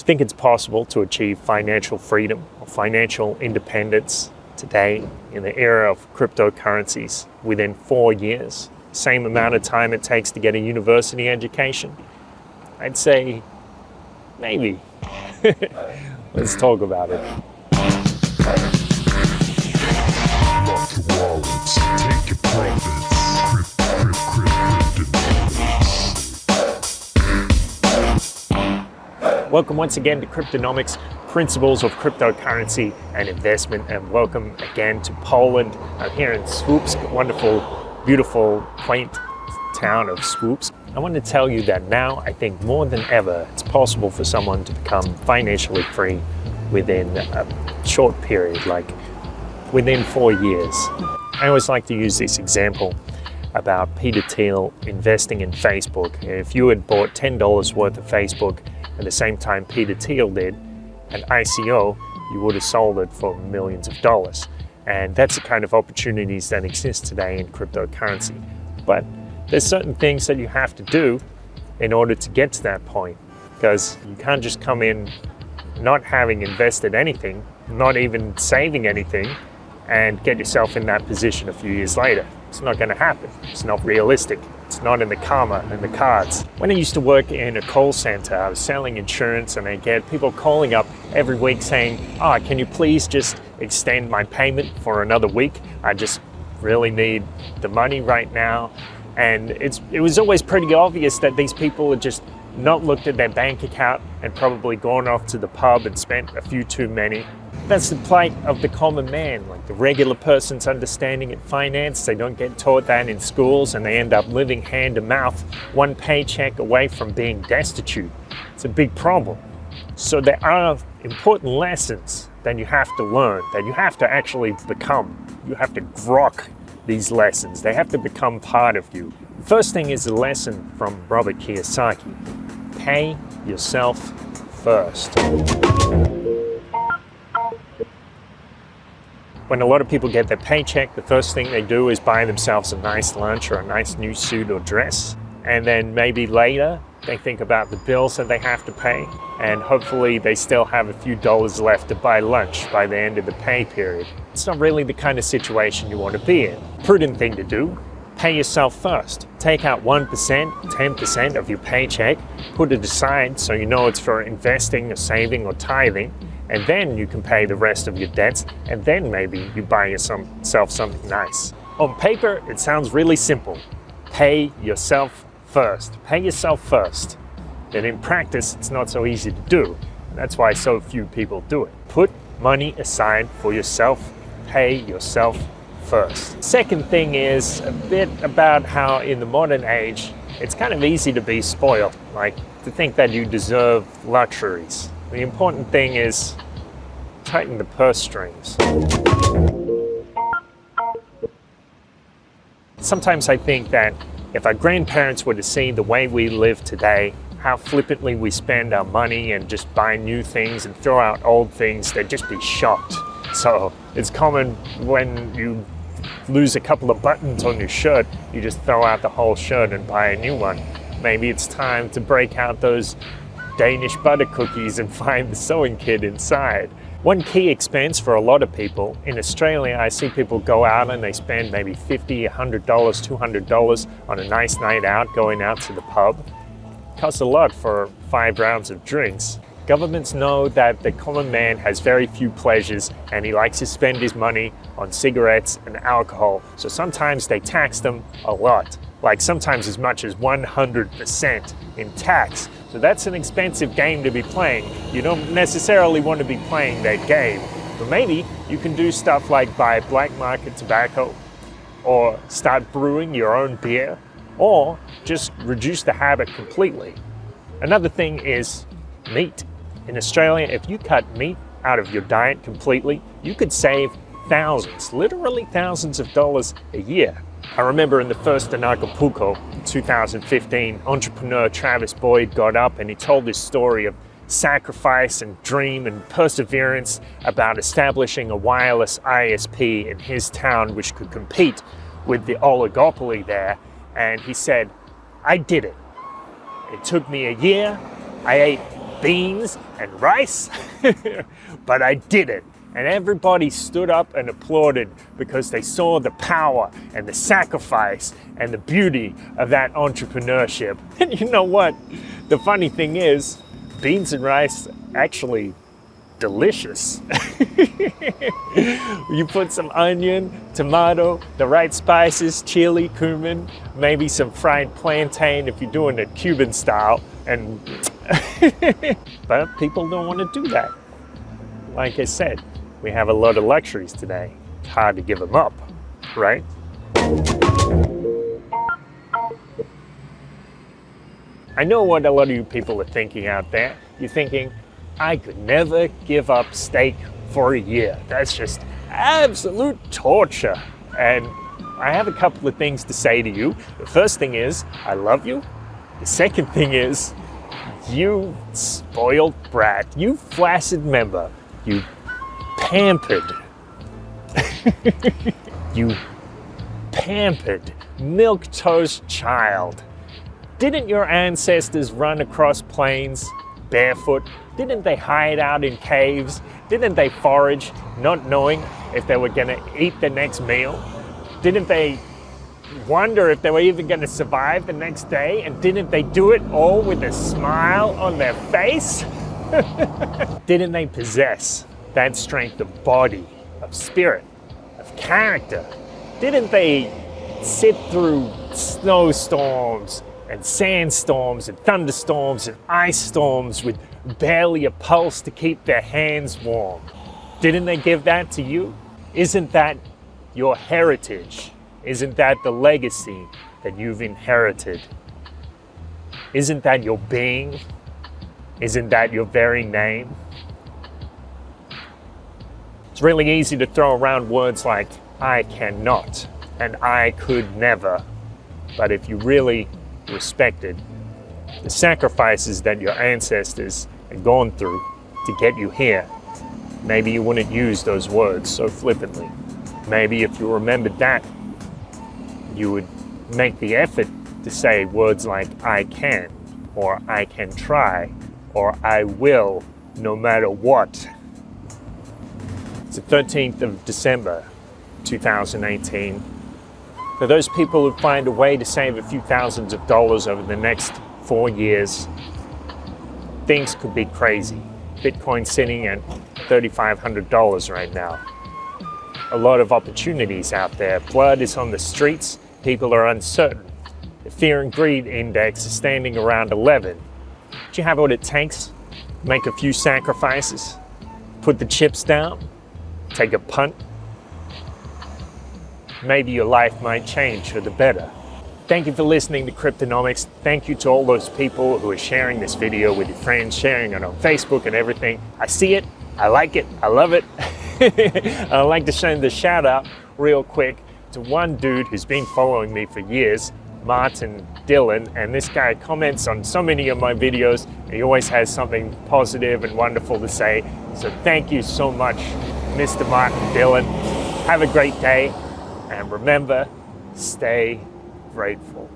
think it's possible to achieve financial freedom or financial independence today in the era of cryptocurrencies within 4 years, same amount of time it takes to get a university education? I'd say maybe. Let's talk about it. Lock your wallets, take your profits. Welcome once again to Cryptonomics, Principles of Cryptocurrency and Investment, and welcome again to Poland. I'm here in Swoops, wonderful, beautiful, quaint town of Swoops. I want to tell you that now, I think more than ever, it's possible for someone to become financially free within a short period, like within 4 years. I always like to use this example about Peter Thiel investing in Facebook. If you had bought $10 worth of Facebook at the same time Peter Thiel did, an ICO, you would have sold it for millions of dollars. And that's the kind of opportunities that exist today in cryptocurrency. But there's certain things that you have to do in order to get to that point, because you can't just come in not having invested anything, not even saving anything, and get yourself in that position a few years later. It's not going to happen. It's not realistic. It's not in the karma and the cards. When I used to work in a call center, I was selling insurance, and I get people calling up every week saying, can you please just extend my payment for another week? I just really need the money right now. And it was always pretty obvious that these people had just not looked at their bank account and probably gone off to the pub and spent a few too many. That's the plight of the common man, like the regular person's understanding in finance. They don't get taught that in schools, and they end up living hand to mouth, one paycheck away from being destitute. It's a big problem. So there are important lessons that you have to learn, that you have to actually become. You have to grok these lessons. They have to become part of you. First thing is a lesson from Robert Kiyosaki. Pay yourself first. When a lot of people get their paycheck, the first thing they do is buy themselves a nice lunch or a nice new suit or dress. And then maybe later, they think about the bills that they have to pay. And hopefully they still have a few dollars left to buy lunch by the end of the pay period. It's not really the kind of situation you want to be in. Prudent thing to do, pay yourself first. Take out 1%, 10% of your paycheck, put it aside so you know it's for investing or saving or tithing. And then you can pay the rest of your debts, and then maybe you buy yourself something nice. On paper, it sounds really simple. Pay yourself first. Pay yourself first. But in practice, it's not so easy to do. And that's why so few people do it. Put money aside for yourself. Pay yourself first. Second thing is a bit about how in the modern age, it's kind of easy to be spoiled, like to think that you deserve luxuries. The important thing is tighten the purse strings. Sometimes I think that if our grandparents were to see the way we live today, how flippantly we spend our money and just buy new things and throw out old things, they'd just be shocked. So it's common when you lose a couple of buttons on your shirt, you just throw out the whole shirt and buy a new one. Maybe it's time to break out those Danish butter cookies and find the sewing kit inside. One key expense for a lot of people, in Australia I see people go out and they spend maybe $50, $100, $200 on a nice night out, going out to the pub. It costs a lot for 5 rounds of drinks. Governments know that the common man has very few pleasures and he likes to spend his money on cigarettes and alcohol. So sometimes they tax them a lot, like sometimes as much as 100% in tax. So that's an expensive game to be playing. You don't necessarily want to be playing that game. But maybe you can do stuff like buy black market tobacco, or start brewing your own beer, or just reduce the habit completely. Another thing is meat. In Australia, if you cut meat out of your diet completely, you could save thousands, literally thousands of dollars a year. I remember in the first in Acapulco, 2015, entrepreneur Travis Boyd got up and he told this story of sacrifice and dream and perseverance about establishing a wireless ISP in his town which could compete with the oligopoly there. And he said, I did it. It took me a year. I ate beans and rice, but I did it. And everybody stood up and applauded because they saw the power and the sacrifice and the beauty of that entrepreneurship. And you know what? The funny thing is, beans and rice actually delicious. You put some onion, tomato, the right spices, chili, cumin, maybe some fried plantain if you're doing it Cuban style, and but people don't want to do that. Like I said, we have a lot of luxuries today. It's hard to give them up, right? I know what a lot of you people are thinking out there. You're thinking, I could never give up steak for a year. That's just absolute torture. And I have a couple of things to say to you. The first thing is, I love you. The second thing is, you spoiled brat, you flaccid member, you pampered, you pampered milquetoast child. Didn't your ancestors run across plains barefoot? Didn't they hide out in caves? Didn't they forage, not knowing if they were going to eat the next meal? Didn't they wonder if they were even going to survive the next day? And didn't they do it all with a smile on their face? Didn't they possess that strength of body, of spirit, of character? Didn't they sit through snowstorms and sandstorms and thunderstorms and ice storms with barely a pulse to keep their hands warm? Didn't they give that to you? Isn't that your heritage? Isn't that the legacy that you've inherited? Isn't that your being? Isn't that your very name? It's really easy to throw around words like I cannot and I could never. But if you really respected the sacrifices that your ancestors had gone through to get you here, maybe you wouldn't use those words so flippantly. Maybe if you remembered that, you would make the effort to say words like I can, or I can try, or I will, no matter what. It's the 13th of December, 2018. For those people who find a way to save a few thousands of dollars over the next 4 years, things could be crazy. Bitcoin sitting at $3,500 right now. A lot of opportunities out there. Blood is on the streets. People are uncertain. The fear and greed index is standing around 11. Do you have what it takes? Make a few sacrifices, put the chips down, take a punt. Maybe your life might change for the better. Thank you for listening to Cryptonomics. Thank you to all those people who are sharing this video with your friends, sharing it on Facebook and everything. I see it, I like it, I love it. I'd like to send a shout out real quick to one dude who's been following me for years, Martin Dillon, and this guy comments on so many of my videos. He always has something positive and wonderful to say. So thank you so much, Mr. Martin Dillon. Have a great day. And remember, stay grateful.